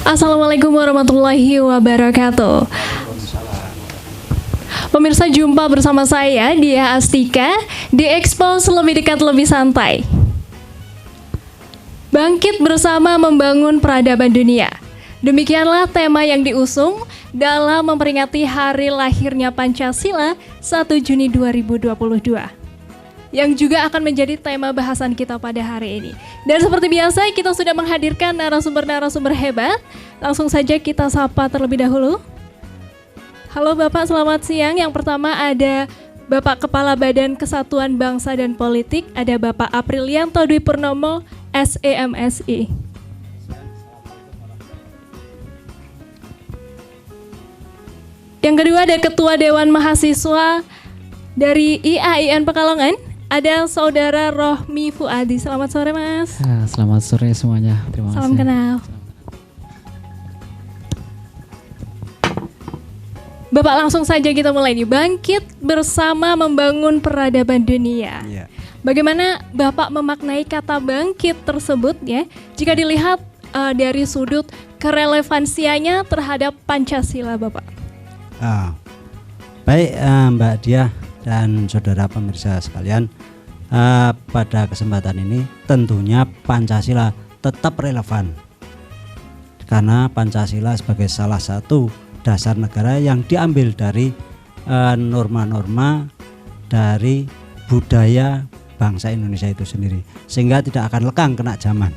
Assalamualaikum warahmatullahi wabarakatuh. Pemirsa, jumpa bersama saya Dia Astika di Expose Lebih Dekat Lebih Santai. Bangkit bersama membangun peradaban dunia. Demikianlah tema yang diusung dalam memperingati hari lahirnya Pancasila 1 Juni 2022. Yang juga akan menjadi tema bahasan kita pada hari ini. Dan seperti biasa kita sudah menghadirkan narasumber-narasumber hebat. Langsung saja kita sapa terlebih dahulu. Halo Bapak, selamat siang. Yang pertama ada Bapak Kepala Badan Kesatuan Bangsa dan Politik, ada Bapak Aprilianto Dwi Purnomo, SEMSI. Yang kedua ada Ketua Dewan Mahasiswa dari IAIN Pekalongan, ada Saudara Rohmi Fuadi. Selamat sore Mas. Selamat sore semuanya, terima kasih. Salam kenal. Bapak, langsung saja kita mulai nih. Bangkit bersama membangun peradaban dunia. Yeah. Bagaimana Bapak memaknai kata bangkit tersebut ya? Jika dilihat dari sudut kerelevansianya terhadap Pancasila, Bapak. Baik Mbak Dia dan saudara pemirsa sekalian, pada kesempatan ini tentunya Pancasila tetap relevan. Karena Pancasila sebagai salah satu dasar negara yang diambil dari norma-norma dari budaya bangsa Indonesia itu sendiri, sehingga tidak akan lekang kena zaman.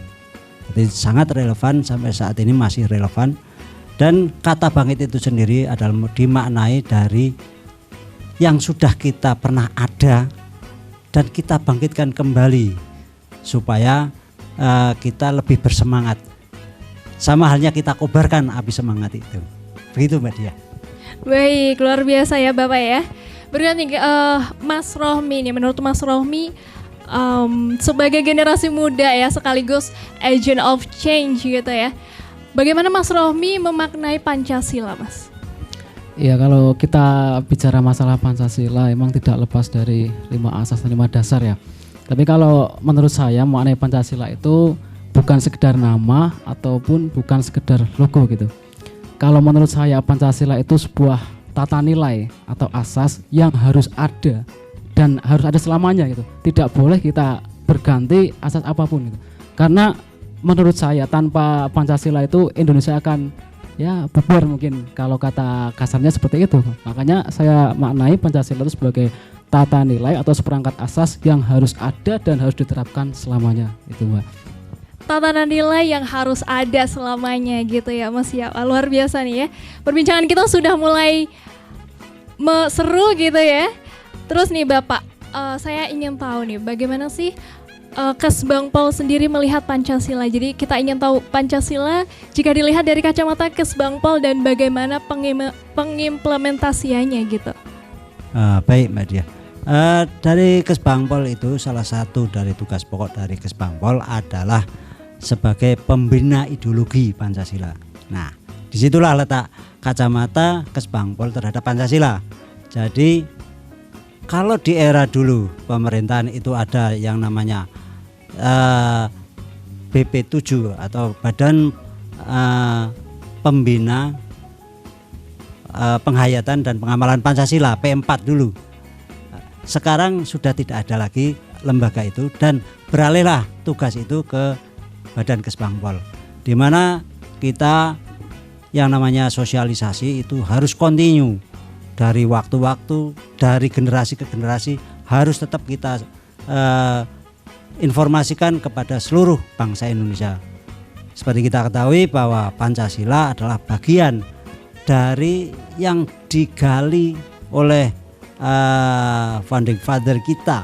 Jadi sangat relevan, sampai saat ini masih relevan. Dan kata bangkit itu sendiri adalah dimaknai dari yang sudah kita pernah ada dan kita bangkitkan kembali supaya kita lebih bersemangat. Sama halnya kita kobarkan api semangat itu. Begitu Mbak Dia. Baik, luar biasa ya Bapak ya. Berikutnya Mas Rohmi nih, menurut Mas Rohmi sebagai generasi muda ya, sekaligus agent of change gitu ya, bagaimana Mas Rohmi memaknai Pancasila, Mas? Ya, kalau kita bicara masalah Pancasila emang tidak lepas dari 5 asas dan 5 dasar ya. Tapi kalau menurut saya memaknai Pancasila itu bukan sekedar nama ataupun bukan sekedar logo gitu. Kalau menurut saya Pancasila itu sebuah tata nilai atau asas yang harus ada dan harus ada selamanya gitu. Tidak boleh kita berganti asas apapun gitu. Karena menurut saya tanpa Pancasila itu Indonesia akan ya bubar mungkin, kalau kata kasarnya seperti itu. Makanya saya maknai Pancasila itu sebagai tata nilai atau seperangkat asas yang harus ada dan harus diterapkan selamanya, itu Mbak. Tatanan nilai yang harus ada selamanya gitu ya Mas ya. Luar biasa nih ya. Perbincangan kita sudah mulai seru gitu ya. Terus nih Bapak, saya ingin tahu nih bagaimana sih Kesbangpol sendiri melihat Pancasila. Jadi kita ingin tahu Pancasila jika dilihat dari kacamata Kesbangpol dan bagaimana pengimplementasiannya gitu. Baik Mbak Dia. Dari Kesbangpol itu salah satu dari tugas pokok dari Kesbangpol adalah sebagai pembina ideologi Pancasila. Nah, disitulah letak kacamata Kesbangpol terhadap Pancasila. Jadi kalau di era dulu pemerintahan itu ada yang namanya BP7 atau Badan Pembina Penghayatan dan Pengamalan Pancasila, P4 dulu. Sekarang sudah tidak ada lagi lembaga itu dan beralihlah tugas itu ke Badan Kesbangpol, di mana kita yang namanya sosialisasi itu harus kontinu dari waktu-waktu, dari generasi ke generasi, harus tetap kita informasikan kepada seluruh bangsa Indonesia. Seperti kita ketahui bahwa Pancasila adalah bagian dari yang digali oleh founding father kita,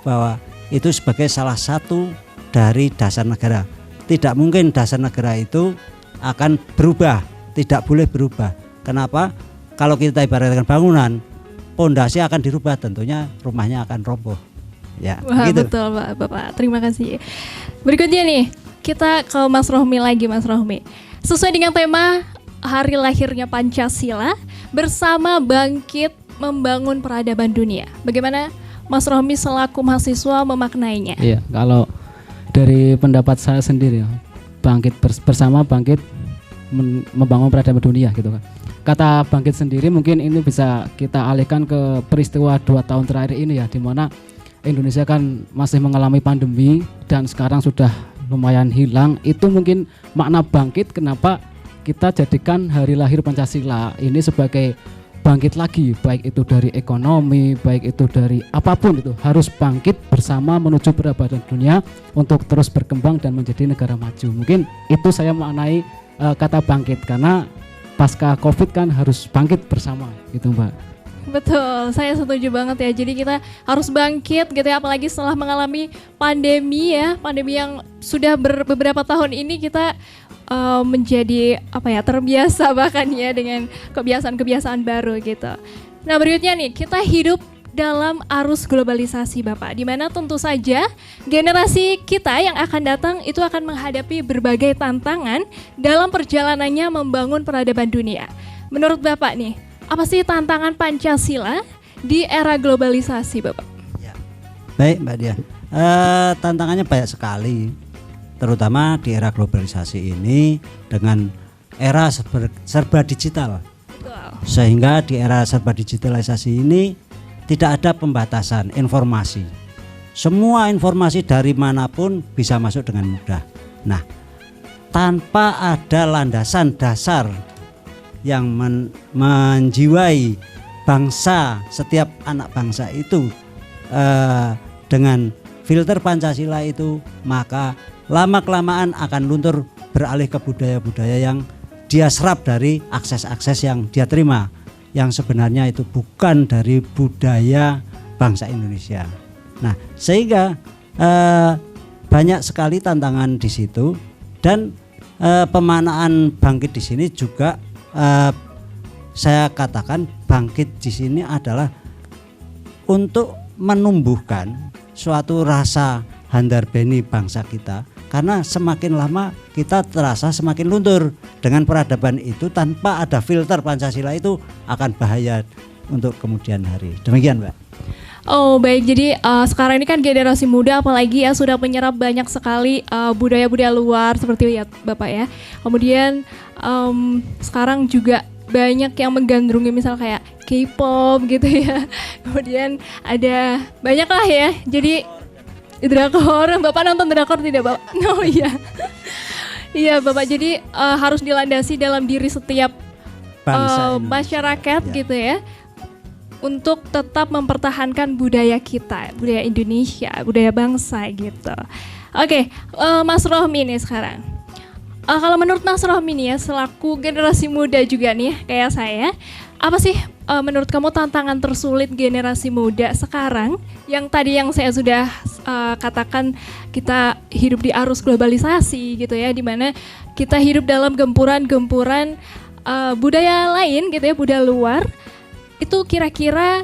bahwa itu sebagai salah satu dari dasar negara. Tidak mungkin dasar negara itu akan berubah, tidak boleh berubah. Kenapa? Kalau kita ibaratkan bangunan, pondasi akan dirubah, tentunya rumahnya akan roboh. Ya, wah, gitu. Betul Bapak, terima kasih. Berikutnya nih, kita ke Mas Rohmi lagi, Mas Rohmi. Sesuai dengan tema hari lahirnya Pancasila, bersama bangkit membangun peradaban dunia. Bagaimana Mas Rohmi selaku mahasiswa memaknainya? Iya, kalau dari pendapat saya sendiri ya, bangkit bersama bangkit membangun peradaban dunia gitu kan. Kata bangkit sendiri mungkin ini bisa kita alihkan ke peristiwa 2 tahun terakhir ini ya, di mana Indonesia kan masih mengalami pandemi dan sekarang sudah lumayan hilang. Itu mungkin makna bangkit kenapa kita jadikan hari lahir Pancasila ini sebagai bangkit lagi, baik itu dari ekonomi, baik itu dari apapun, itu harus bangkit bersama menuju peradaban dunia untuk terus berkembang dan menjadi negara maju. Mungkin itu saya maknai kata bangkit, karena pasca Covid kan harus bangkit bersama gitu Mbak. Betul, saya setuju banget ya. Jadi kita harus bangkit gitu ya, apalagi setelah mengalami pandemi ya, pandemi yang sudah beberapa tahun ini kita menjadi terbiasa bahkan ya dengan kebiasaan-kebiasaan baru gitu. Nah berikutnya nih, kita hidup dalam arus globalisasi Bapak, di mana tentu saja generasi kita yang akan datang itu akan menghadapi berbagai tantangan dalam perjalanannya membangun peradaban dunia. Menurut Bapak nih, apa sih tantangan Pancasila di era globalisasi Bapak? Ya. Baik Mbak Dia, tantangannya banyak sekali, terutama di era globalisasi ini dengan era serba digital. Sehingga di era serba digitalisasi ini tidak ada pembatasan informasi. Semua informasi dari manapun bisa masuk dengan mudah. Nah, tanpa ada landasan dasar yang menjiwai bangsa, setiap anak bangsa itu dengan filter Pancasila itu, maka lama-kelamaan akan luntur beralih ke budaya-budaya yang dia serap dari akses-akses yang dia terima, yang sebenarnya itu bukan dari budaya bangsa Indonesia. Nah, sehingga banyak sekali tantangan di situ, dan pemaknaan bangkit di sini juga saya katakan bangkit di sini adalah untuk menumbuhkan suatu rasa handar beni bangsa kita, karena semakin lama kita terasa semakin luntur dengan peradaban itu. Tanpa ada filter Pancasila itu akan bahaya untuk kemudian hari. Demikian Mbak. Oh baik, jadi sekarang ini kan generasi muda apalagi ya sudah menyerap banyak sekali budaya-budaya luar seperti ya Bapak ya. Kemudian sekarang juga banyak yang menggandrungi misal kayak K-pop gitu ya. Kemudian ada banyak lah ya. Jadi drakor, Bapak nonton drakor tidak Bapak? Oh iya. Iya Bapak, jadi harus dilandasi dalam diri setiap masyarakat ya, gitu ya, untuk tetap mempertahankan budaya kita, budaya Indonesia, budaya bangsa gitu. Oke, Mas Rohmi nih sekarang. Kalau menurut Mas Rohmi nih ya, selaku generasi muda juga nih kayak saya, apa sih menurut kamu tantangan tersulit generasi muda sekarang yang tadi yang saya sudah katakan, kita hidup di arus globalisasi gitu ya, dimana kita hidup dalam gempuran-gempuran budaya lain gitu ya, budaya luar. Itu kira-kira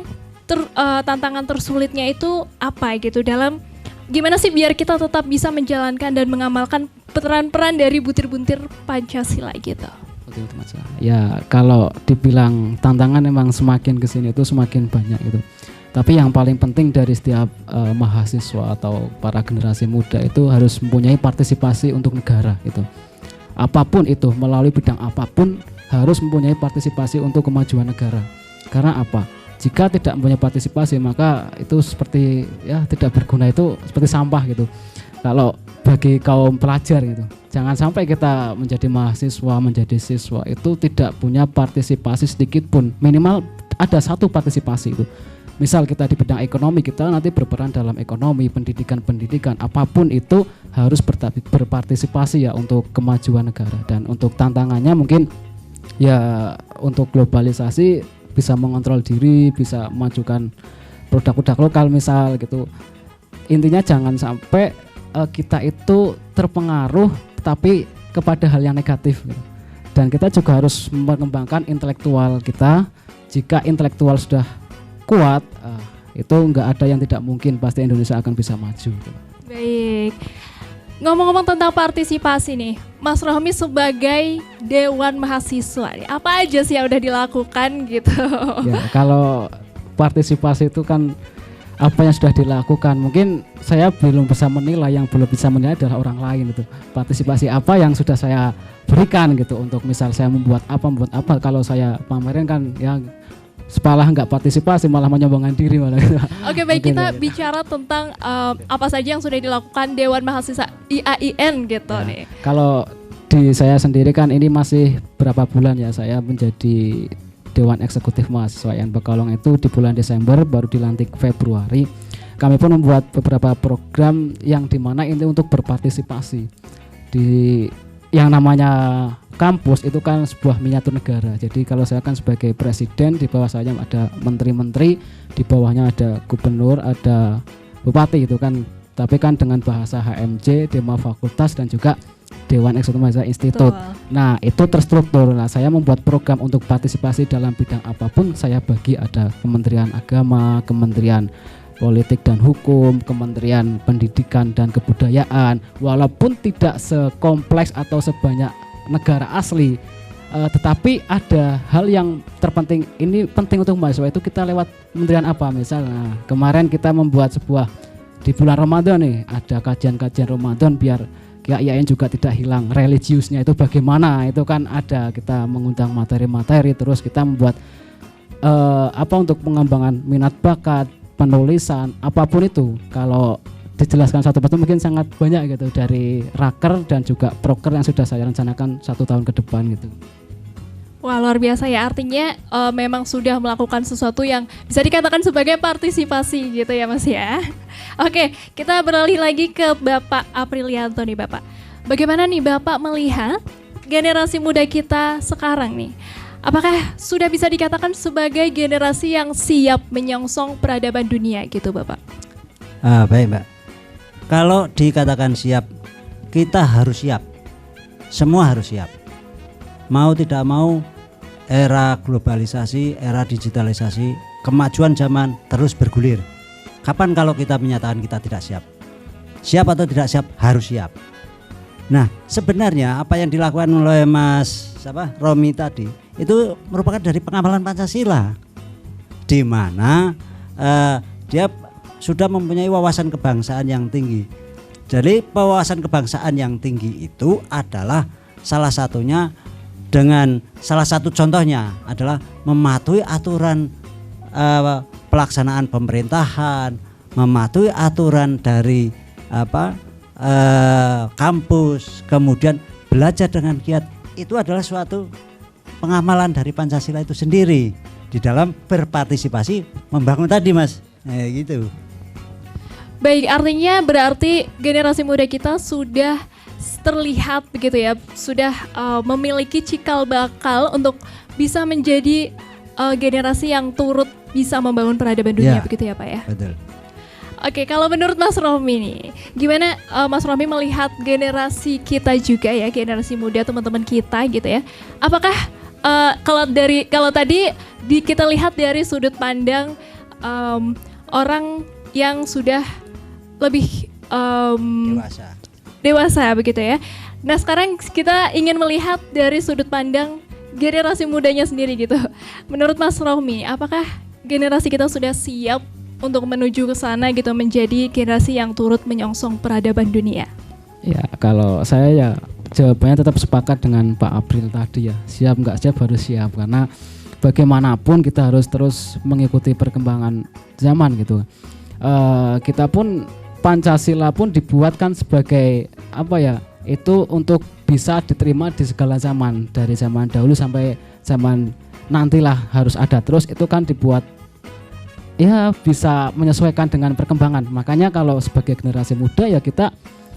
tantangan tersulitnya itu apa gitu, dalam gimana sih biar kita tetap bisa menjalankan dan mengamalkan peran-peran dari butir-butir Pancasila gitu. Ya kalau dibilang tantangan memang semakin kesini itu semakin banyak gitu. Tapi yang paling penting dari setiap mahasiswa atau para generasi muda itu harus mempunyai partisipasi untuk negara gitu. Apapun itu, melalui bidang apapun harus mempunyai partisipasi untuk kemajuan negara. Karena apa? Jika tidak mempunyai partisipasi maka itu seperti ya tidak berguna, itu seperti sampah gitu. Kalau bagi kaum pelajar gitu, jangan sampai kita menjadi mahasiswa, menjadi siswa itu tidak punya partisipasi sedikit pun. Minimal ada satu partisipasi itu. Misal kita di bidang ekonomi, kita nanti berperan dalam ekonomi, pendidikan, apapun itu harus berpartisipasi ya untuk kemajuan negara. Dan untuk tantangannya mungkin ya untuk globalisasi bisa mengontrol diri, bisa memajukan produk-produk lokal misal gitu. Intinya jangan sampai kita itu terpengaruh tapi kepada hal yang negatif gitu. Dan kita juga harus mengembangkan intelektual kita. Jika intelektual sudah kuat, itu nggak ada yang tidak mungkin, pasti Indonesia akan bisa maju gitu. Baik, ngomong-ngomong tentang partisipasi nih, Mas Rohmi sebagai Dewan Mahasiswa nih, apa aja sih yang udah dilakukan gitu? Ya, kalau partisipasi itu kan apa yang sudah dilakukan. Mungkin saya belum bisa menilai, yang belum bisa menilai adalah orang lain itu. Partisipasi apa yang sudah saya berikan gitu, untuk misal saya membuat apa. Kalau saya pamerin kan ya sepalah nggak partisipasi, malah menyombongkan diri malah gitu. Oke, baik, Mungkin kita ya. bicara tentang apa saja yang sudah dilakukan Dewan Mahasiswa IAIN gitu Ya, nih. kalau di saya sendiri kan ini masih berapa bulan ya saya menjadi Dewan Eksekutif Mahasiswa IAIN Pekalongan itu di bulan Desember, baru dilantik Februari. Kami pun membuat beberapa program yang dimana ini untuk berpartisipasi di yang namanya kampus itu kan sebuah miniatur negara. Jadi kalau saya kan sebagai presiden, di bawah saya ada menteri-menteri, di bawahnya ada gubernur, ada bupati itu kan. Tapi kan dengan bahasa HMJ, Dema Fakultas dan juga Dewan Eksekutif Mahasiswa Institut. Betul. Nah itu terstruktur. Nah saya membuat program untuk partisipasi dalam bidang apapun saya bagi, ada Kementerian Agama, Kementerian Politik dan Hukum, Kementerian Pendidikan dan Kebudayaan. Walaupun tidak sekompleks atau sebanyak negara asli, tetapi ada hal yang terpenting. Ini penting untuk mahasiswa itu kita lewat kementerian apa. Misalnya kemarin kita membuat sebuah di bulan Ramadan nih, ada kajian-kajian Ramadan biar IAIN juga tidak hilang religiusnya itu bagaimana. Itu kan ada, kita mengundang materi-materi, terus kita membuat untuk pengembangan minat bakat, penulisan, apapun itu. Kalau dijelaskan satu persatu mungkin sangat banyak gitu, dari raker dan juga proker yang sudah saya rencanakan 1 tahun ke depan gitu. Wah, luar biasa ya, artinya memang sudah melakukan sesuatu yang bisa dikatakan sebagai partisipasi gitu ya Mas ya. Oke, kita beralih lagi ke Bapak Aprilianto nih Bapak. Bagaimana nih Bapak melihat generasi muda kita sekarang nih? Apakah sudah bisa dikatakan sebagai generasi yang siap menyongsong peradaban dunia gitu Bapak? Baik Mbak, kalau dikatakan siap, kita harus siap. Semua harus siap. Mau tidak mau, era globalisasi, era digitalisasi, kemajuan zaman terus bergulir. Kapan kalau kita menyatakan kita tidak siap? Siap atau tidak siap, harus siap. Nah sebenarnya apa yang dilakukan oleh Mas Romi tadi itu merupakan dari pengamalan Pancasila, di mana dia sudah mempunyai wawasan kebangsaan yang tinggi. Jadi wawasan kebangsaan yang tinggi itu adalah salah satunya, dengan salah satu contohnya adalah mematuhi aturan pelaksanaan pemerintahan, mematuhi aturan dari kampus, kemudian belajar dengan giat. Itu adalah suatu pengamalan dari Pancasila itu sendiri di dalam berpartisipasi membangun tadi Mas. Gitu. Baik, artinya berarti generasi muda kita sudah terlihat begitu ya, sudah memiliki cikal bakal untuk bisa menjadi generasi yang turut bisa membangun peradaban dunia, begitu ya Pak ya? Betul. Oke, kalau menurut Mas Romi nih, gimana Mas Romi melihat generasi kita juga ya, generasi muda teman-teman kita gitu ya? Apakah kalau tadi kita lihat dari sudut pandang orang yang sudah lebih dewasa begitu ya. Nah sekarang kita ingin melihat dari sudut pandang generasi mudanya sendiri gitu. Menurut Mas Romi, apakah generasi kita sudah siap untuk menuju ke sana gitu, menjadi generasi yang turut menyongsong peradaban dunia? Ya kalau saya ya jawabannya tetap sepakat dengan Pak April tadi ya. Siap nggak siap harus siap, karena bagaimanapun kita harus terus mengikuti perkembangan zaman gitu. Kita pun Pancasila pun dibuatkan sebagai itu untuk bisa diterima di segala zaman, dari zaman dahulu sampai zaman nantilah harus ada terus. Itu kan dibuat ya bisa menyesuaikan dengan perkembangan. Makanya kalau sebagai generasi muda ya kita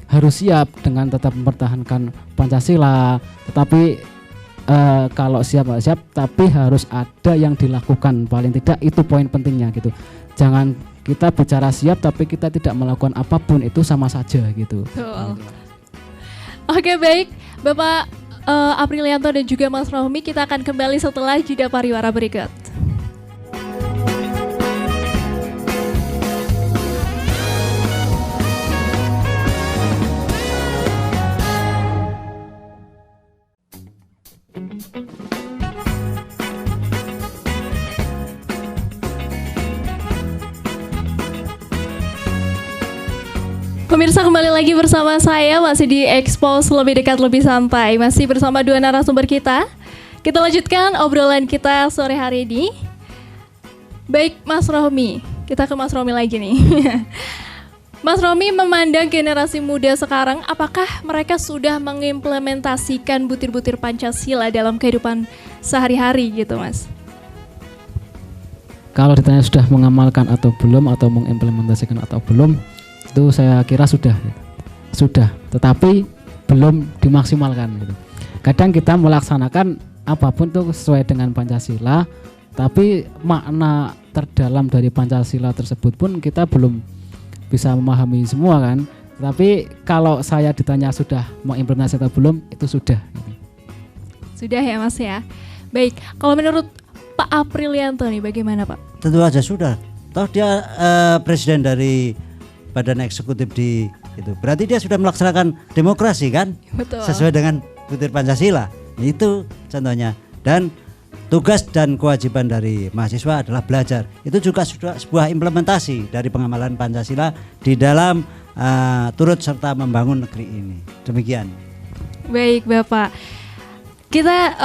harus siap dengan tetap mempertahankan Pancasila. Tetapi kalau siap tapi harus ada yang dilakukan, paling tidak itu poin pentingnya gitu. Jangan kita bicara siap tapi kita tidak melakukan apapun, itu sama saja gitu. Oke, baik Bapak Aprilianto dan juga Mas Romi, kita akan kembali setelah jeda pariwara berikut. Pemirsa, kembali lagi bersama saya masih di Expose Lebih Dekat Lebih Santai. Masih bersama dua narasumber kita. Kita lanjutkan obrolan kita sore hari ini. Baik Mas Rohmi, kita ke Mas Rohmi lagi nih. Mas Rohmi memandang generasi muda sekarang, apakah mereka sudah mengimplementasikan butir-butir Pancasila dalam kehidupan sehari-hari gitu Mas? Kalau ditanya sudah mengamalkan atau belum, atau mengimplementasikan atau belum, itu saya kira sudah, tetapi belum dimaksimalkan gitu. Kadang kita melaksanakan apapun tuh sesuai dengan Pancasila, tapi makna terdalam dari Pancasila tersebut pun kita belum bisa memahami semua kan. Tapi kalau saya ditanya sudah mengimplementasikan atau belum, itu sudah gitu. Sudah ya Mas ya. Baik, kalau menurut Pak Aprilianto nih bagaimana Pak? Tentu aja sudah. Toh dia presiden dari badan eksekutif di itu. Berarti dia sudah melaksanakan demokrasi kan? Betul. Sesuai dengan butir Pancasila. Itu contohnya. Dan tugas dan kewajiban dari mahasiswa adalah belajar. Itu juga sudah sebuah implementasi dari pengamalan Pancasila di dalam turut serta membangun negeri ini. Demikian. Baik Bapak. Kita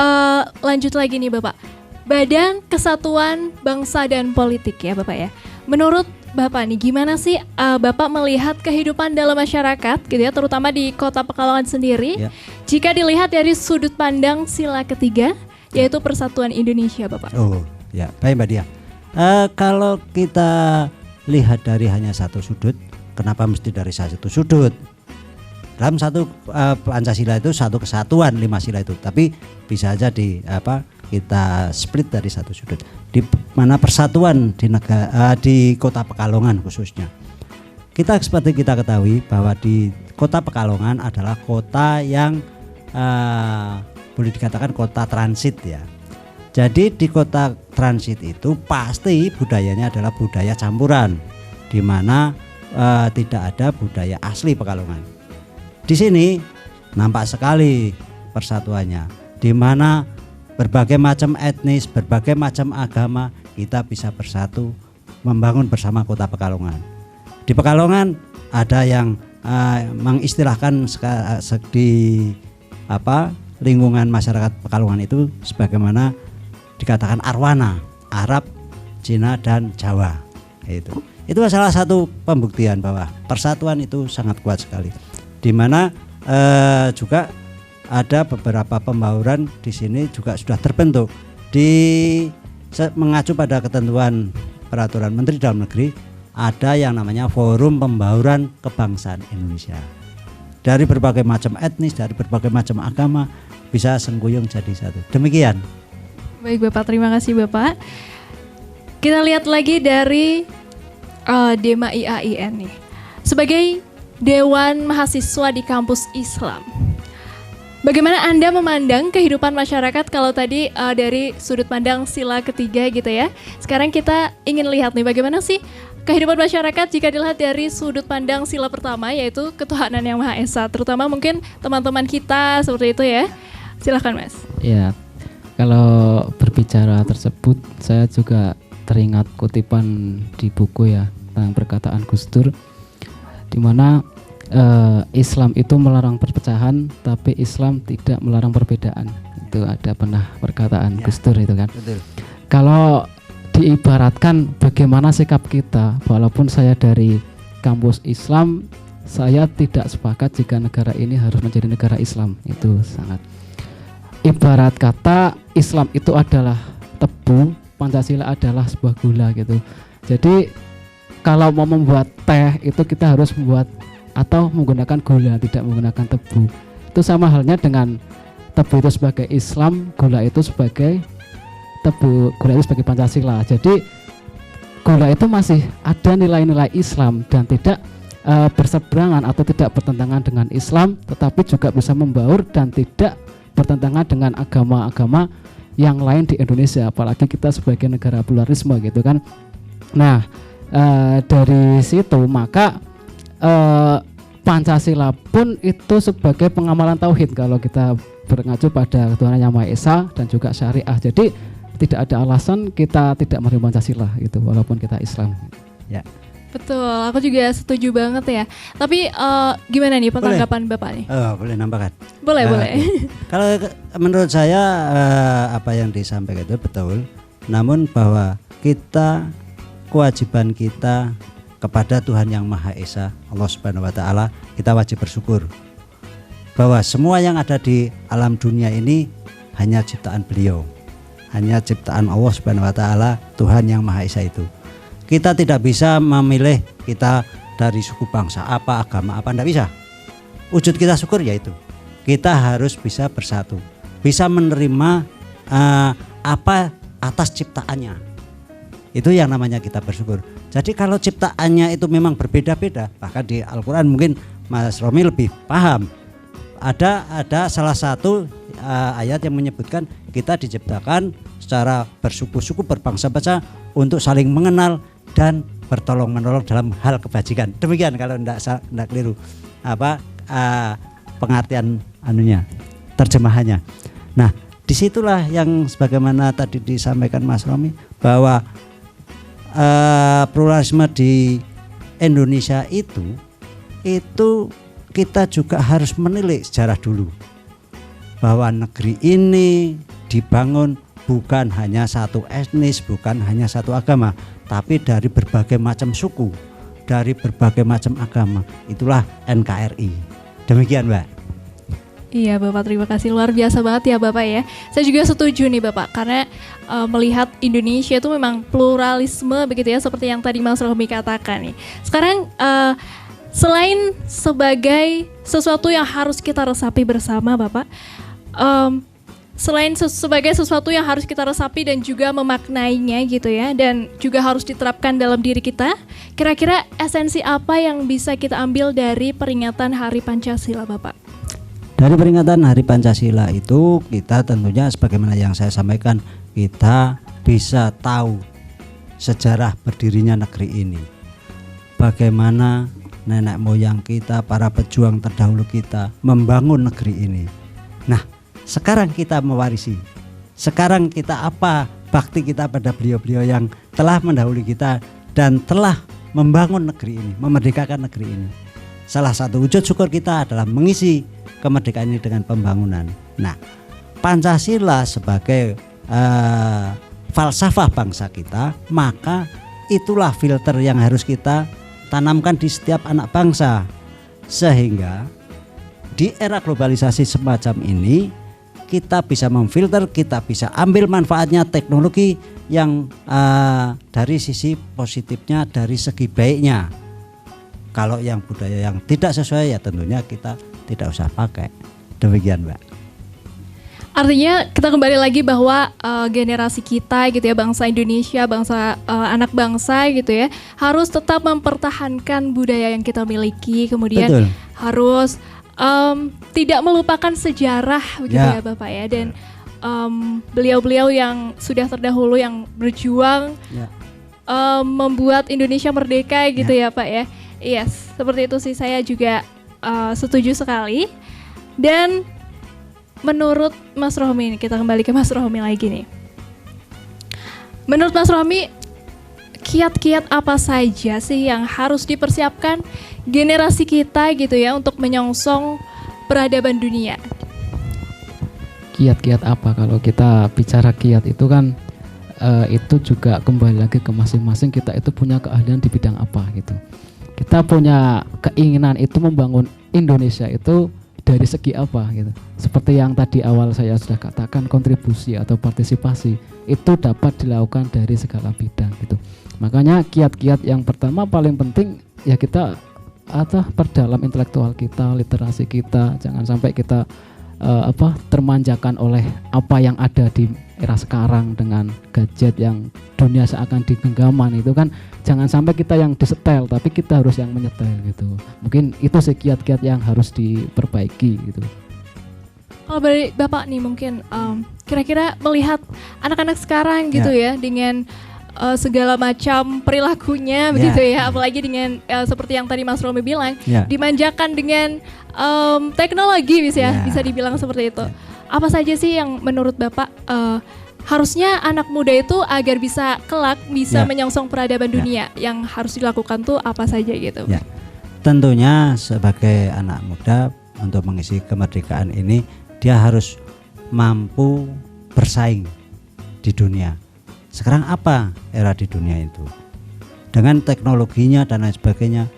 lanjut lagi nih Bapak. Badan Kesatuan Bangsa dan Politik ya Bapak ya. Menurut Bapak nih gimana sih Bapak melihat kehidupan dalam masyarakat gitu ya, terutama di Kota Pekalongan sendiri, jika dilihat dari sudut pandang sila ketiga yaitu Persatuan Indonesia Bapak? Oh ya, baik Mbak Dia. Kalau kita lihat dari hanya satu sudut, kenapa mesti dari satu sudut? Dalam satu Pancasila itu satu kesatuan 5 sila itu, tapi bisa aja kita split dari satu sudut, di mana persatuan di negara di Kota Pekalongan khususnya. Seperti kita ketahui bahwa di Kota Pekalongan adalah kota yang boleh dikatakan kota transit ya. Jadi di kota transit itu pasti budayanya adalah budaya campuran, di mana tidak ada budaya asli Pekalongan. Di sini nampak sekali persatuannya, di mana berbagai macam etnis, berbagai macam agama kita bisa bersatu membangun bersama Kota Pekalongan. Di Pekalongan ada yang mengistilahkan di lingkungan masyarakat Pekalongan itu sebagaimana dikatakan Arwana, Arab, Cina dan Jawa. Itu salah satu pembuktian bahwa persatuan itu sangat kuat sekali. Di mana juga ada beberapa pembauran di sini juga sudah terbentuk mengacu pada ketentuan peraturan Menteri Dalam Negeri. Ada yang namanya Forum Pembauran Kebangsaan Indonesia. Dari berbagai macam etnis, dari berbagai macam agama bisa sengguyung jadi satu. Demikian. Baik Bapak, terima kasih Bapak. Kita lihat lagi dari Dema IAIN nih. Sebagai Dewan Mahasiswa di Kampus Islam, bagaimana Anda memandang kehidupan masyarakat kalau tadi dari sudut pandang sila ketiga gitu ya. Sekarang kita ingin lihat nih bagaimana sih kehidupan masyarakat jika dilihat dari sudut pandang sila pertama yaitu ketuhanan yang Maha Esa. Terutama mungkin teman-teman kita seperti itu ya. Silakan Mas. Ya, kalau berbicara tersebut saya juga teringat kutipan di buku ya tentang perkataan Gus Dur, di mana Islam itu melarang perpecahan, tapi Islam tidak melarang perbedaan. Itu ada pernah perkataan Gus Dur itu kan. Betul. Kalau diibaratkan bagaimana sikap kita, walaupun saya dari kampus Islam, saya tidak sepakat jika negara ini harus menjadi negara Islam. Itu sangat. Ibarat kata Islam itu adalah tebu, Pancasila adalah sebuah gula gitu. Jadi kalau mau membuat teh itu kita harus membuat atau menggunakan gula, tidak menggunakan tebu. Itu sama halnya dengan tebu itu sebagai Islam, gula itu sebagai tebu, gula itu sebagai Pancasila. Jadi gula itu masih ada nilai-nilai Islam dan tidak berseberangan atau tidak bertentangan dengan Islam, tetapi juga bisa membaur dan tidak bertentangan dengan agama-agama yang lain di Indonesia, apalagi kita sebagai negara pluralisme gitu kan. Nah, dari situ maka Pancasila pun itu sebagai pengamalan tauhid kalau kita mengacu pada ketuhanan yang Maha Esa dan juga syariah. Jadi tidak ada alasan kita tidak menerima Pancasila gitu walaupun kita Islam. Ya. Betul, aku juga setuju banget ya. Tapi gimana nih tanggapan Bapak nih? Boleh nambahkan? Boleh, Nah, boleh. oke. Kalau menurut saya apa yang disampaikan itu betul. Namun bahwa kewajiban kita kepada Tuhan yang Maha Esa, Allah Subhanahu wa taala, kita wajib bersyukur bahwa semua yang ada di alam dunia ini hanya ciptaan Beliau. Hanya ciptaan Allah Subhanahu wa taala, Tuhan yang Maha Esa itu. Kita tidak bisa memilih kita dari suku bangsa apa, agama apa, tidak bisa. Wujud kita syukur yaitu kita harus bisa bersatu, bisa menerima apa atas ciptaannya. Itu yang namanya kita bersyukur. Jadi kalau ciptaannya itu memang berbeda-beda, bahkan di Al-Quran mungkin Mas Romi lebih paham. Ada salah satu ayat yang menyebutkan kita diciptakan secara bersuku-suku, berbangsa-bangsa untuk saling mengenal dan bertolong menolong dalam hal kebajikan. Demikian kalau tidak keliru pengertian terjemahannya. Nah, disitulah yang sebagaimana tadi disampaikan Mas Romi bahwa pluralisme di Indonesia itu kita juga harus menilik sejarah dulu bahwa negeri ini dibangun bukan hanya satu etnis, bukan hanya satu agama, tapi dari berbagai macam suku, dari berbagai macam agama. Itulah NKRI. Demikian, Mbak. Iya Bapak, terima kasih, luar biasa banget ya Bapak ya. Saya juga setuju nih Bapak, karena melihat Indonesia itu memang pluralisme begitu ya, seperti yang tadi Mas Rohmi katakan nih. Sekarang selain sebagai sesuatu yang harus kita resapi bersama Bapak, selain sebagai sesuatu yang harus kita resapi dan juga memaknainya gitu ya, dan juga harus diterapkan dalam diri kita, kira-kira esensi apa yang bisa kita ambil dari peringatan Hari Pancasila Bapak? Dari peringatan Hari Pancasila itu kita tentunya sebagaimana yang saya sampaikan, kita bisa tahu sejarah berdirinya negeri ini. Bagaimana nenek moyang kita, para pejuang terdahulu kita membangun negeri ini. Nah, sekarang kita mewarisi. Sekarang kita apa bakti kita pada beliau-beliau yang telah mendahului kita dan telah membangun negeri ini, memerdekakan negeri ini. Salah satu wujud syukur kita adalah mengisi kemerdekaan ini dengan pembangunan. Nah, Pancasila sebagai falsafah bangsa kita, maka itulah filter yang harus kita tanamkan di setiap anak bangsa, sehingga di era globalisasi semacam ini kita bisa memfilter, kita bisa ambil manfaatnya teknologi yang dari sisi positifnya, dari segi baiknya. Kalau yang budaya yang tidak sesuai ya tentunya kita tidak usah pakai. Demikian, Mbak. Artinya kita kembali lagi bahwa generasi kita gitu ya, bangsa Indonesia, bangsa anak bangsa gitu ya, harus tetap mempertahankan budaya yang kita miliki, kemudian Betul. harus tidak melupakan sejarah begitu ya Bapak ya, dan beliau-beliau yang sudah terdahulu yang berjuang membuat Indonesia merdeka gitu ya Pak ya. Yes, seperti itu sih, saya juga setuju sekali. Dan menurut Mas Rohmi, kita kembali ke Mas Rohmi lagi nih. Menurut Mas Rohmi, kiat-kiat apa saja sih yang harus dipersiapkan generasi kita gitu ya untuk menyongsong peradaban dunia? Kiat-kiat apa? Kalau kita bicara kiat itu kan itu juga kembali lagi ke masing-masing kita itu punya keahlian di bidang apa gitu. Kita punya keinginan itu membangun Indonesia itu dari segi apa gitu. Seperti yang tadi awal saya sudah katakan, kontribusi atau partisipasi itu dapat dilakukan dari segala bidang gitu. Makanya kiat-kiat yang pertama paling penting ya kita perdalam intelektual kita, literasi kita, jangan sampai kita termanjakan oleh apa yang ada di era sekarang dengan gadget yang dunia seakan di genggaman itu kan, jangan sampai kita yang disetel tapi kita harus yang menyetel gitu. Mungkin itu sih kiat-kiat yang harus diperbaiki gitu. Kalau dari Bapak nih mungkin kira-kira melihat anak-anak sekarang gitu ya dengan segala macam perilakunya begitu ya, apalagi dengan seperti yang tadi Mas Romi bilang, dimanjakan dengan teknologi bisa dibilang seperti itu. Apa saja sih yang menurut Bapak harusnya anak muda itu agar bisa kelak bisa Ya. menyongsong peradaban dunia yang harus dilakukan tuh apa saja gitu? Ya, tentunya sebagai anak muda untuk mengisi kemerdekaan ini dia harus mampu bersaing di dunia. Sekarang apa era di dunia itu? Dengan teknologinya dan lain sebagainya,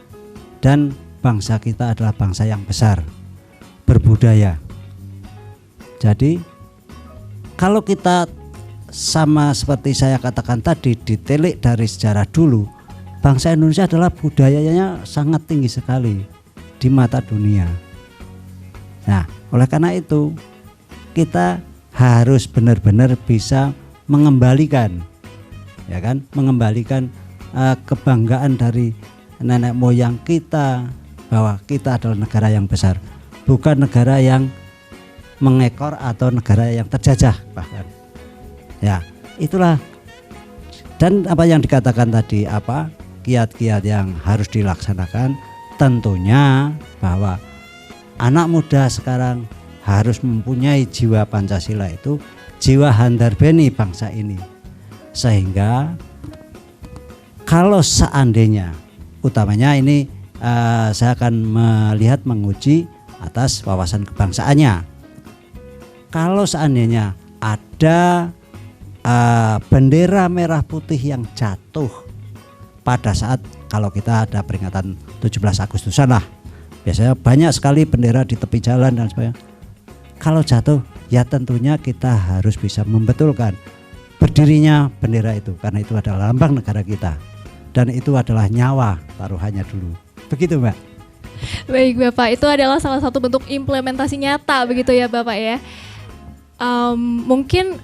dan bangsa kita adalah bangsa yang besar, berbudaya. Jadi kalau kita sama seperti saya katakan tadi, ditelik dari sejarah dulu, bangsa Indonesia adalah budayanya sangat tinggi sekali di mata dunia. Nah, oleh karena itu kita harus benar-benar bisa mengembalikan, ya kan, mengembalikan kebanggaan dari nenek moyang kita bahwa kita adalah negara yang besar, bukan negara yang mengekor atau negara yang terjajah bahkan. Ya, itulah. Dan apa yang dikatakan tadi, apa kiat-kiat yang harus dilaksanakan, tentunya bahwa anak muda sekarang harus mempunyai jiwa Pancasila, itu jiwa handarbeni bangsa ini, sehingga kalau seandainya utamanya ini saya akan melihat menguji atas wawasan kebangsaannya. Kalau seandainya ada bendera merah putih yang jatuh pada saat kalau kita ada peringatan 17 Agustusan lah, biasanya banyak sekali bendera di tepi jalan dan sebagainya. Kalau jatuh ya tentunya kita harus bisa membetulkan berdirinya bendera itu, karena itu adalah lambang negara kita dan itu adalah nyawa taruhannya dulu. Begitu, Mbak. Baik Bapak, itu adalah salah satu bentuk implementasi nyata begitu ya Bapak ya. Mungkin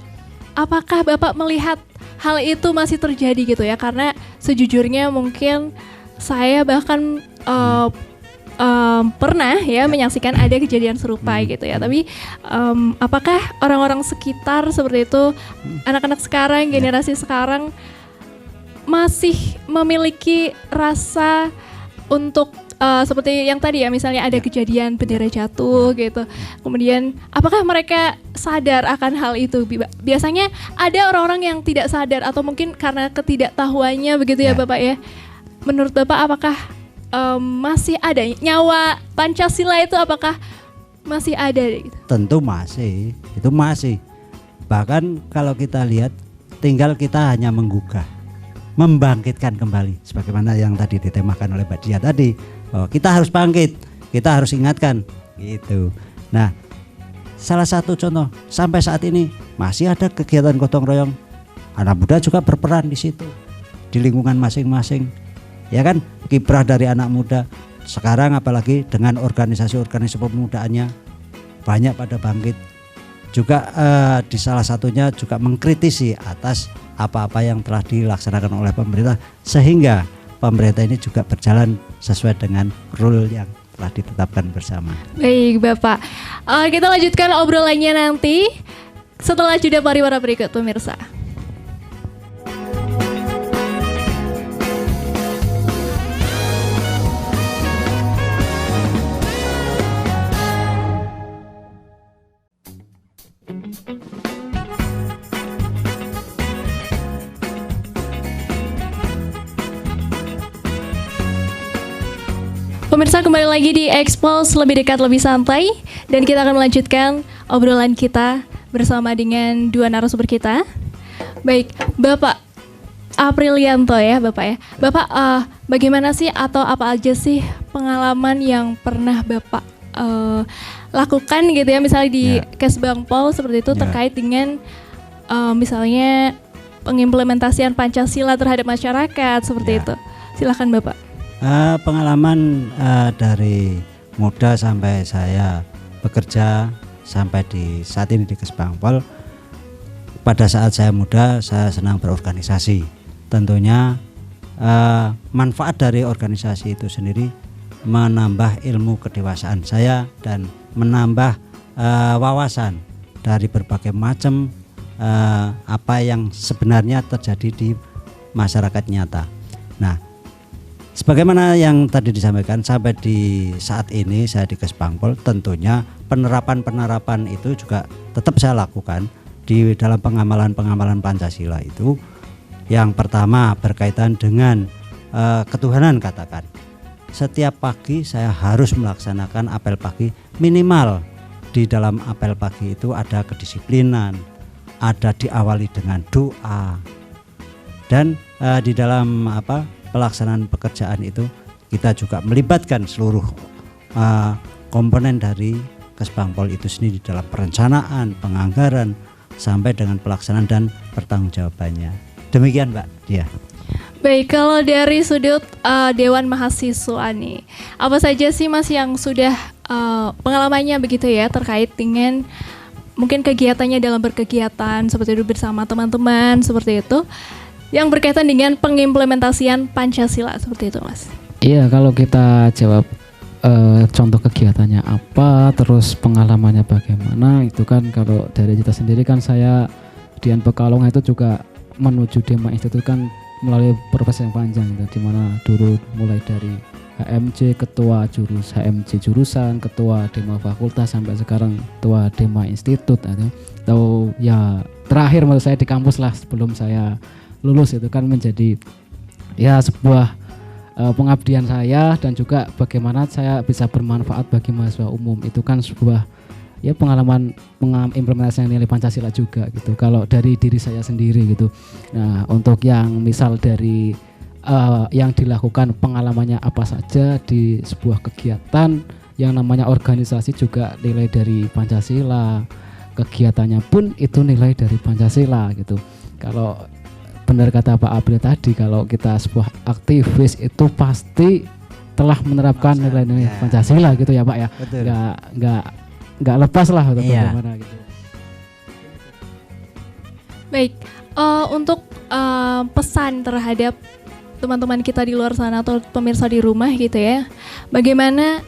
apakah Bapak melihat hal itu masih terjadi gitu ya? Karena sejujurnya mungkin saya bahkan pernah ya menyaksikan ada kejadian serupa gitu ya. Tapi apakah orang-orang sekitar seperti itu, anak-anak sekarang, generasi sekarang masih memiliki rasa untuk seperti yang tadi ya, misalnya ada kejadian bendera jatuh gitu. Kemudian apakah mereka sadar akan hal itu? Biasanya ada orang-orang yang tidak sadar atau mungkin karena ketidaktahuannya begitu ya Bapak ya. Menurut Bapak apakah masih ada nyawa Pancasila itu, apakah masih ada gitu? Tentu masih, itu masih. Bahkan kalau kita lihat tinggal kita hanya menggugah, membangkitkan kembali sebagaimana yang tadi ditemakan oleh Mbak Dia tadi, bahwa kita harus bangkit, kita harus ingatkan gitu. Nah, salah satu contoh sampai saat ini masih ada kegiatan gotong royong, anak muda juga berperan di situ di lingkungan masing-masing, ya kan, kiprah dari anak muda sekarang apalagi dengan organisasi-organisasi pemudaannya banyak pada bangkit juga, di salah satunya juga mengkritisi atas apa-apa yang telah dilaksanakan oleh pemerintah, sehingga pemerintah ini juga berjalan sesuai dengan rule yang telah ditetapkan bersama. Baik Bapak, kita lanjutkan obrolannya nanti setelah jeda pariwara berikut pemirsa. Pemirsa, kembali lagi di Expose, lebih dekat lebih santai, dan kita akan melanjutkan obrolan kita bersama dengan dua narasumber kita. Baik, Bapak Aprilianto ya Bapak ya. Bapak bagaimana sih atau apa aja sih pengalaman yang pernah Bapak lakukan gitu ya, misalnya di Kesbangpol seperti itu terkait dengan misalnya pengimplementasian Pancasila terhadap masyarakat seperti itu. Silakan Bapak. Pengalaman dari muda sampai saya bekerja sampai di saat ini di Kesbangpol. Pada saat saya muda saya senang berorganisasi. Tentunya manfaat dari organisasi itu sendiri menambah ilmu kedewasaan saya dan menambah wawasan dari berbagai macam apa yang sebenarnya terjadi di masyarakat nyata. Nah, sebagaimana yang tadi disampaikan, sampai di saat ini saya di Kesbangpol, tentunya penerapan itu juga tetap saya lakukan, di dalam pengamalan Pancasila itu yang pertama berkaitan dengan ketuhanan. Katakan setiap pagi saya harus melaksanakan apel pagi, minimal di dalam apel pagi itu ada kedisiplinan, ada diawali dengan doa, dan di dalam pelaksanaan pekerjaan itu kita juga melibatkan seluruh komponen dari Kesbangpol itu sendiri dalam perencanaan, penganggaran, sampai dengan pelaksanaan dan pertanggungjawabannya. Demikian Mbak Dia. Baik, kalau dari sudut Dewan Mahasiswa nih, apa saja sih Mas yang sudah pengalamannya begitu ya terkait dengan mungkin kegiatannya dalam berkegiatan seperti itu bersama teman-teman seperti itu yang berkaitan dengan pengimplementasian Pancasila seperti itu Mas? Iya, kalau kita jawab contoh kegiatannya apa, terus pengalamannya bagaimana, itu kan kalau dari kita sendiri kan saya Dian Pekalongan itu juga menuju Dema Institut kan melalui proses yang panjang gitu, dimana dulu mulai dari HMJ, ketua HMJ jurusan, ketua Dema Fakultas, sampai sekarang ketua Dema Institut atau ya terakhir menurut saya di kampus lah sebelum saya lulus, itu kan menjadi ya sebuah pengabdian saya, dan juga bagaimana saya bisa bermanfaat bagi mahasiswa umum. Itu kan sebuah ya pengalaman implementasi nilai Pancasila juga gitu, kalau dari diri saya sendiri gitu. Nah, untuk yang misal dari yang dilakukan pengalamannya apa saja di sebuah kegiatan yang namanya organisasi, juga nilai dari Pancasila, kegiatannya pun itu nilai dari Pancasila gitu. Kalau benar kata Pak April tadi, kalau kita sebuah aktivis itu pasti telah menerapkan nilai-nilai Pancasila gitu ya Pak ya. Betul. Nggak lepas lah atau bagaimana gitu. Baik, untuk pesan terhadap teman-teman kita di luar sana atau pemirsa di rumah gitu ya, bagaimana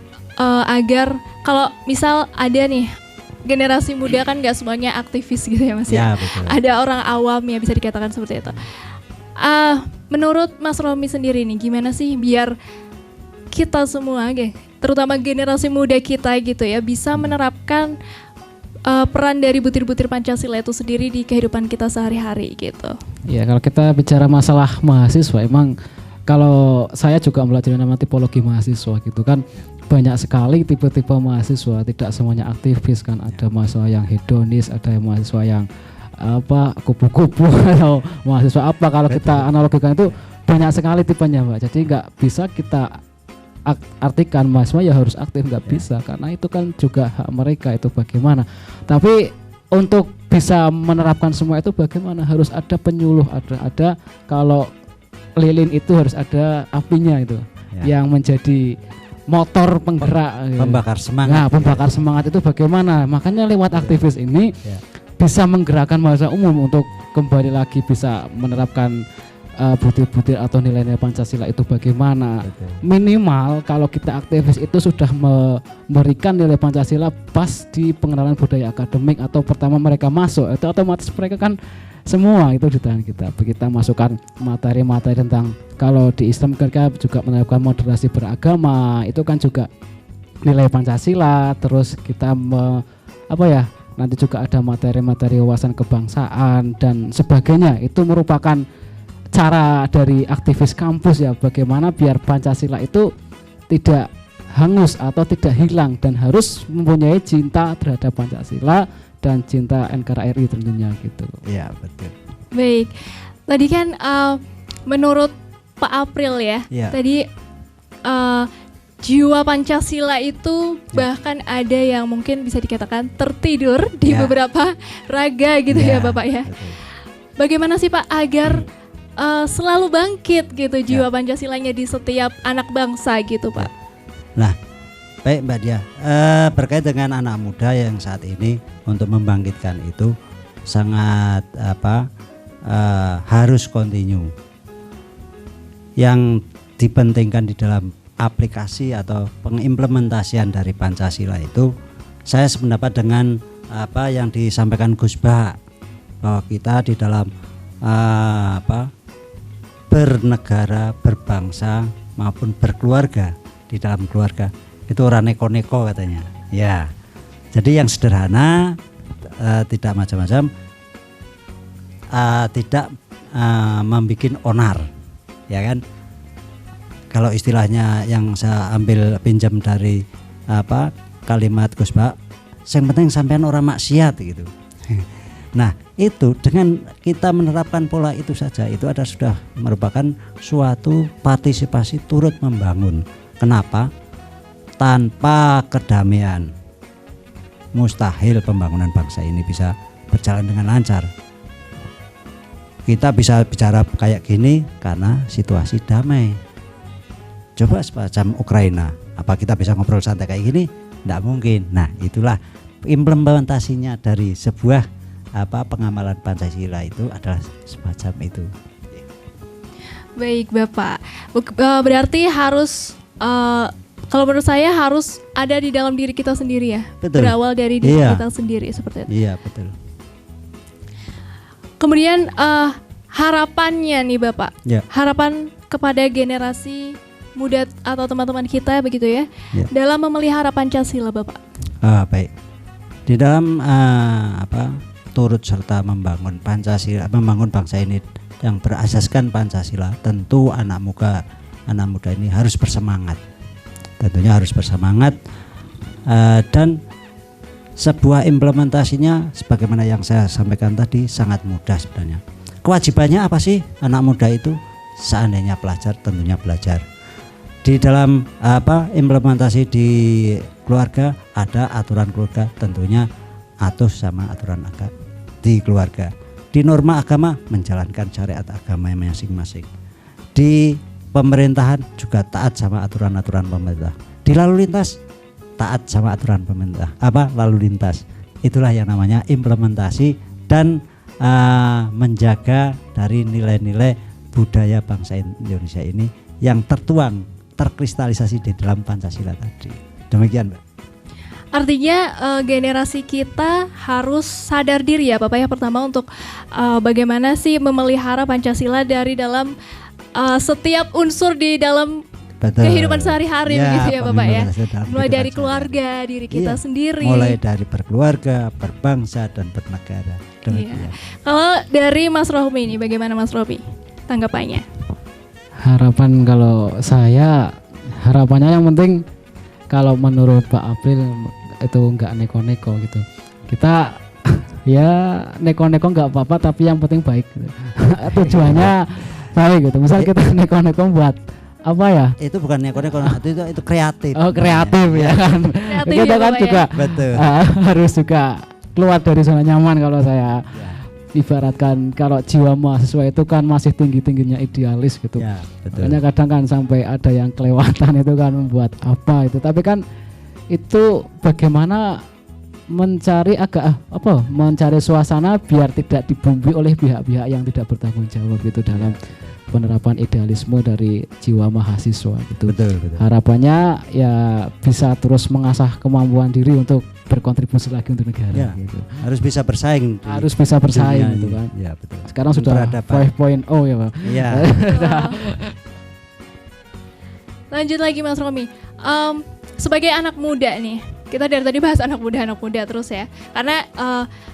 agar kalau misal ada nih generasi muda kan nggak semuanya aktivis gitu ya Mas ya. Betul. Ada orang awam ya bisa dikatakan seperti itu. Menurut Mas Romi sendiri nih, gimana sih biar kita semua, terutama generasi muda kita gitu ya, bisa menerapkan peran dari butir-butir Pancasila itu sendiri di kehidupan kita sehari-hari gitu. Ya, kalau kita bicara masalah mahasiswa, emang kalau saya juga belajar nama tipologi mahasiswa gitu kan, banyak sekali tipe-tipe mahasiswa, tidak semuanya aktivis kan. Ada mahasiswa yang hedonis, ada mahasiswa yang kupu-kupu atau mahasiswa apa. Kalau kita analogikan itu banyak sekali tipenya Mbak. Jadi nggak bisa kita artikan mahasiswa ya harus aktif, nggak bisa, karena itu kan juga hak mereka, itu bagaimana. Tapi untuk bisa menerapkan semua itu bagaimana, harus ada penyuluh, ada kalau lilin itu harus ada apinya itu yang menjadi motor penggerak, pembakar semangat. Nah, pembakar semangat itu bagaimana? Makanya lewat aktivis ini bisa menggerakkan mahasiswa umum untuk kembali lagi bisa menerapkan butir-butir atau nilai-nilai Pancasila itu bagaimana. Minimal kalau kita aktivis itu sudah memberikan nilai Pancasila pas di pengenalan budaya akademik atau pertama mereka masuk, itu otomatis mereka kan semua itu di tangan kita. Kita masukkan materi-materi tentang, kalau di Islam kita juga menerapkan moderasi beragama, itu kan juga nilai Pancasila. Terus kita nanti juga ada materi-materi wawasan kebangsaan dan sebagainya. Itu merupakan cara dari aktivis kampus ya, bagaimana biar Pancasila itu tidak hangus atau tidak hilang, dan harus mempunyai cinta terhadap Pancasila dan cinta NKRI tentunya gitu. Iya, betul. Baik, tadi kan menurut Pak April ya, tadi jiwa Pancasila itu bahkan ada yang mungkin bisa dikatakan tertidur di beberapa raga gitu ya Bapak ya. Betul. Bagaimana sih Pak agar selalu bangkit gitu jiwa Pancasilanya di setiap anak bangsa gitu Pak? Nah, baik Mbak Dia, berkait dengan anak muda yang saat ini untuk membangkitkan itu sangat harus continue. Yang dipentingkan di dalam aplikasi atau pengimplementasian dari Pancasila itu, saya sependapat dengan apa yang disampaikan Gus Bah, bahwa kita di dalam bernegara, berbangsa maupun berkeluarga, di dalam keluarga itu orang neko-neko katanya. Ya, jadi yang sederhana, tidak macam-macam, tidak membuat onar, ya kan? Kalau istilahnya yang saya ambil pinjam dari kalimat Gus Bak, yang penting sampean orang maksiat gitu. Nah itu dengan kita menerapkan pola itu saja, itu ada sudah merupakan suatu partisipasi turut membangun. Kenapa? Tanpa kedamaian mustahil pembangunan bangsa ini bisa berjalan dengan lancar. Kita bisa bicara kayak gini karena situasi damai. Coba semacam Ukraina, apa kita bisa ngobrol santai kayak gini? Tidak mungkin. Nah itulah implementasinya dari sebuah pengamalan Pancasila itu adalah semacam itu. Baik Bapak, berarti harus kalau menurut saya harus ada di dalam diri kita sendiri ya. Betul. Berawal dari diri kita sendiri seperti itu. Iya betul. Kemudian harapannya nih Bapak, Ya. harapan kepada generasi muda atau teman-teman kita begitu ya, dalam memelihara Pancasila Bapak. Baik. Di dalam turut serta membangun Pancasila, membangun bangsa ini yang berasaskan Pancasila, tentu anak muda ini harus bersemangat. Tentunya harus bersemangat dan sebuah implementasinya sebagaimana yang saya sampaikan tadi sangat mudah sebenarnya. Kewajibannya apa sih anak muda itu? Seandainya pelajar tentunya belajar. Di dalam implementasi di keluarga ada aturan keluarga, tentunya atuh sama aturan agama di keluarga. Di norma agama menjalankan syariat agama masing-masing. Di pemerintahan juga taat sama aturan-aturan pemerintah. Di lalu lintas taat sama aturan pemerintah. Lalu lintas. Itulah yang namanya implementasi dan menjaga dari nilai-nilai budaya bangsa Indonesia ini yang terkristalisasi di dalam Pancasila tadi. Demikian, Mbak. Artinya generasi kita harus sadar diri ya Bapak ya, pertama untuk bagaimana sih memelihara Pancasila dari dalam setiap unsur di dalam kehidupan sehari-hari begitu ya Bapak ya. Mulai dari keluarga, diri kita sendiri. Mulai dari berkeluarga, berbangsa dan bernegara. Demikian. Kalau dari Mas Rohmi ini bagaimana Mas Rohmi tanggapannya? Harapan kalau saya, harapannya yang penting kalau menurut Pak April itu nggak neko-neko gitu. Kita ya neko-neko nggak apa-apa, tapi yang penting baik gitu. Tujuannya baik gitu. Misal kita neko-neko buat apa ya? Itu bukan neko-neko, itu kreatif. Oh kreatif ya kan. Kreatif Kita ya, kan Bapak juga Betul. harus juga keluar dari zona nyaman kalau saya. Ibaratkan kalau jiwa mahasiswa itu kan masih tinggi-tingginya idealis gitu. Ya, betul. Makanya kadang kan sampai ada yang kelewatan itu kan membuat apa itu. Tapi kan itu bagaimana mencari mencari suasana biar tidak dibumbui oleh pihak-pihak yang tidak bertanggung jawab gitu dalam penerapan idealisme dari jiwa mahasiswa gitu. Betul. Harapannya ya bisa terus mengasah kemampuan diri untuk berkontribusi lagi untuk negara gitu. Harus bisa bersaing. Harus bisa bersaing gitu kan. Ya, betul. Sekarang sudah 5.0 ya Pak. Iya. Lanjut lagi Mas Romi. Sebagai anak muda nih, kita dari tadi bahas anak muda terus ya. Karena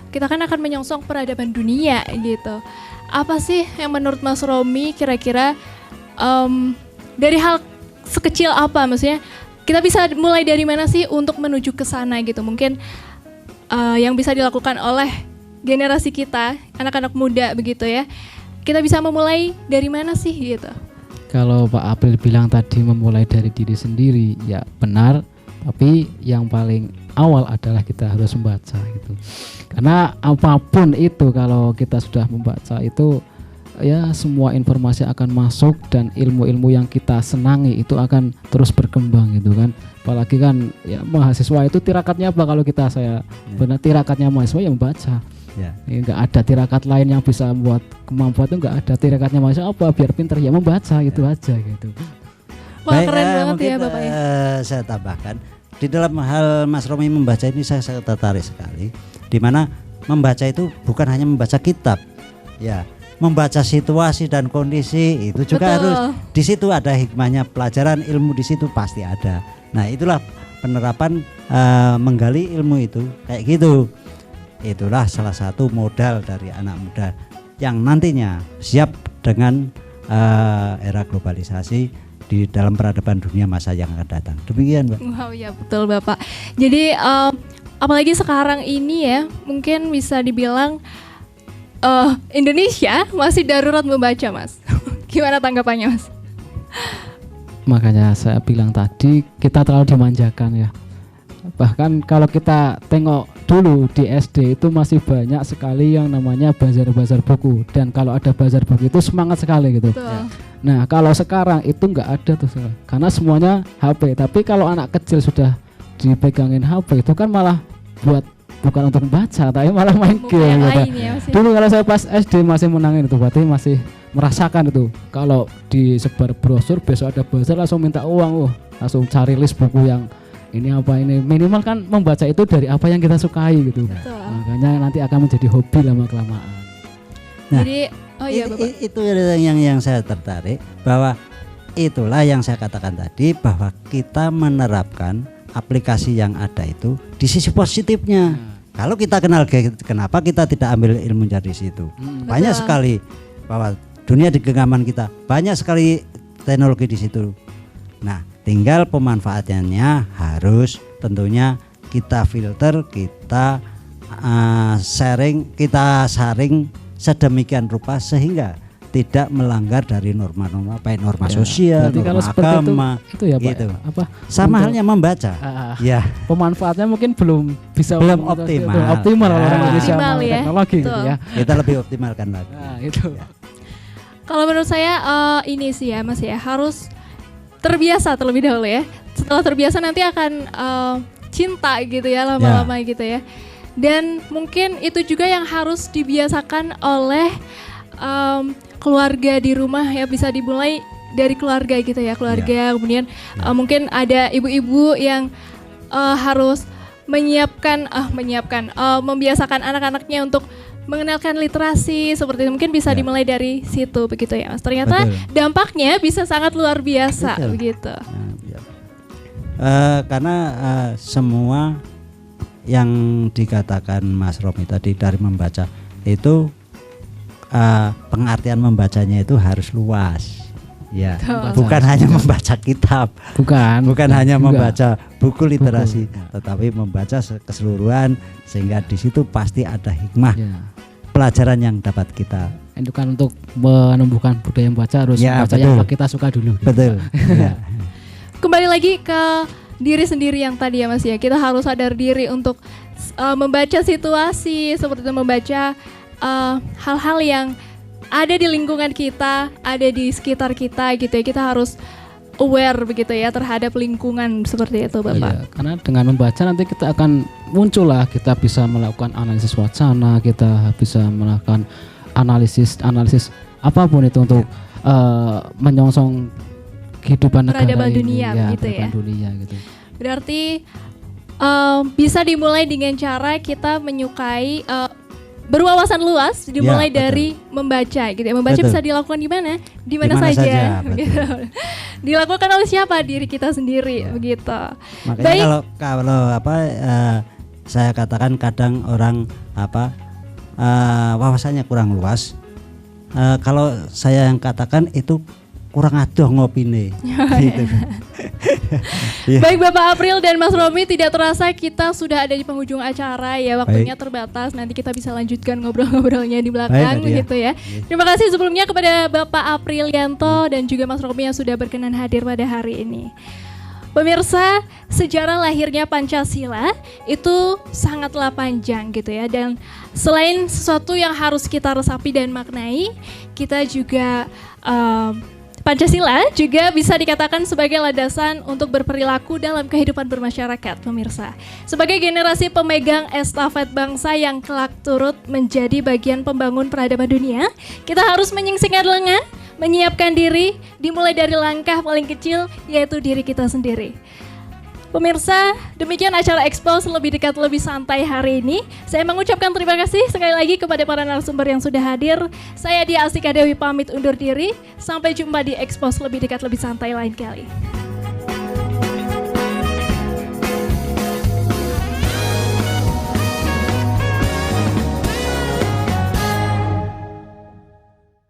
kita kan akan menyongsong peradaban dunia gitu. Apa sih yang menurut Mas Romi kira-kira dari hal sekecil apa, maksudnya kita bisa mulai dari mana sih untuk menuju ke sana gitu? Mungkin yang bisa dilakukan oleh generasi kita, anak-anak muda begitu ya. Kita bisa memulai dari mana sih gitu? Kalau Pak April bilang tadi memulai dari diri sendiri, ya benar. Tapi yang paling awal adalah kita harus membaca gitu. Karena apapun itu kalau kita sudah membaca itu ya semua informasi akan masuk dan ilmu-ilmu yang kita senangi itu akan terus berkembang gitu kan. Apalagi kan ya mahasiswa itu tirakatnya apa kalau benar tirakatnya mahasiswa yang membaca. Ya, enggak ada tirakat lain yang bisa membuat kemampuan itu, enggak ada tirakatnya mahasiswa apa biar pinter ya membaca gitu aja gitu. Wah, keren banget ya Bapak ya. Saya tambahkan di dalam hal Mas Romi membaca ini saya sangat tertarik sekali. Di mana membaca itu bukan hanya membaca kitab, ya, membaca situasi dan kondisi itu juga harus. Di situ ada hikmahnya, pelajaran ilmu di situ pasti ada. Nah itulah penerapan menggali ilmu itu kayak gitu. Itulah salah satu modal dari anak muda yang nantinya siap dengan era globalisasi di dalam peradaban dunia masa yang akan datang. Demikian, Mbak. Wow, ya betul Bapak. Jadi apalagi sekarang ini ya, mungkin bisa dibilang Indonesia masih darurat membaca, Mas. Gimana tanggapannya, Mas? Makanya saya bilang tadi kita terlalu dimanjakan ya. Bahkan kalau kita tengok dulu di SD itu masih banyak sekali yang namanya bazar-bazar buku, dan kalau ada bazar buku itu semangat sekali gitu. Betul. Nah kalau sekarang itu nggak ada tuh, karena semuanya HP. Tapi kalau anak kecil sudah dipegangin HP itu kan malah bukan untuk membaca, tapi malah main Bukan game yang gitu. lain ya, Mas, ya? Dulu kalau saya pas SD masih menangin itu, berarti masih merasakan itu. Kalau disebar brosur besok ada bazar langsung minta uang, langsung cari list buku yang ini apa ini, minimal kan membaca itu dari apa yang kita sukai gitu. Betul. Makanya nanti akan menjadi hobi lama kelamaan. Nah, Jadi iya Bapak. Itu yang saya tertarik, bahwa itulah yang saya katakan tadi, bahwa kita menerapkan aplikasi yang ada itu di sisi positifnya. Kalau kita kenal kenapa kita tidak ambil ilmu dari situ. Banyak sekali bahwa dunia di genggaman kita, banyak sekali teknologi di situ. Nah, tinggal pemanfaatannya harus tentunya kita filter, kita saring sedemikian rupa sehingga tidak melanggar dari norma-norma, baik norma sosial, berarti kalau norma seperti agama, itu ya Pak, gitu. apa Sama untuk- halnya membaca. Ya, pemanfaatnya mungkin belum bisa Belum optimal optimal. orang Indonesia Optimal sama ya, teknologi gitu betul. ya. kita lebih optimalkan lagi. Nah, itu. Kalau menurut saya ini sih ya Mas ya, harus terbiasa terlebih dahulu ya. Setelah terbiasa nanti akan cinta gitu ya lama-lama gitu ya. Dan mungkin itu juga yang harus dibiasakan oleh keluarga di rumah ya, bisa dimulai dari keluarga gitu ya, keluarga. Kemudian mungkin ada ibu-ibu yang harus membiasakan anak-anaknya untuk mengenalkan literasi seperti itu. Mungkin bisa dimulai dari situ begitu ya Mas. Ternyata Betul. dampaknya bisa sangat luar biasa Betul. begitu. Karena semua yang dikatakan Mas Romi tadi dari membaca itu pengertian membacanya itu harus luas. Ya, Betul. bukan hanya membaca kitab, bukan hanya Enggak. membaca buku literasi, Buku. tetapi membaca keseluruhan, sehingga di situ pasti ada hikmah Ya. pelajaran yang dapat kita. Itu kan untuk menumbuhkan budaya membaca harus Ya, baca betul. yang kita suka dulu. Betul. Ya. Kembali lagi ke diri sendiri yang tadi ya Mas ya. Kita harus sadar diri untuk membaca situasi seperti itu, membaca hal-hal yang ada di lingkungan kita, ada di sekitar kita gitu ya. Kita harus aware begitu ya terhadap lingkungan seperti itu Bapak. Iya, karena dengan membaca nanti kita akan muncul lah, kita bisa melakukan analisis wacana, kita bisa melakukan analisis apapun itu untuk menyongsong kehidupan negara Peradaban ini, dunia begitu peradaban ya. dunia gitu. Berarti bisa dimulai dengan cara kita menyukai berwawasan luas, dimulai Ya, betul. dari membaca gitu ya. Membaca Betul. bisa dilakukan di mana? Di Di mana mana saja. saja, Begitu. Dilakukan oleh siapa? Diri kita sendiri begitu. Makanya Baik. kalau saya katakan kadang orang wawasannya kurang luas. Kalau saya yang katakan itu kurang adoh ngopine. Gitu. Iya. Baik Bapak April dan Mas Romi, tidak terasa kita sudah ada di penghujung acara ya, waktunya terbatas. Nanti kita bisa lanjutkan ngobrol-ngobrolnya di belakang Baik, Nadia. gitu ya. Terima kasih sebelumnya kepada Bapak Aprilianto dan juga Mas Romi yang sudah berkenan hadir pada hari ini. Pemirsa, sejarah lahirnya Pancasila itu sangatlah panjang gitu ya, dan selain sesuatu yang harus kita resapi dan maknai, kita juga Pancasila juga bisa dikatakan sebagai landasan untuk berperilaku dalam kehidupan bermasyarakat, pemirsa. Sebagai generasi pemegang estafet bangsa yang kelak turut menjadi bagian pembangun peradaban dunia, kita harus menyingsingkan lengan, menyiapkan diri, dimulai dari langkah paling kecil, yaitu diri kita sendiri. Pemirsa, demikian acara Expose lebih dekat lebih santai hari ini. Saya mengucapkan terima kasih sekali lagi kepada para narasumber yang sudah hadir. Saya Dia Astika Dewi pamit undur diri. Sampai jumpa di Expose lebih dekat lebih santai lain kali.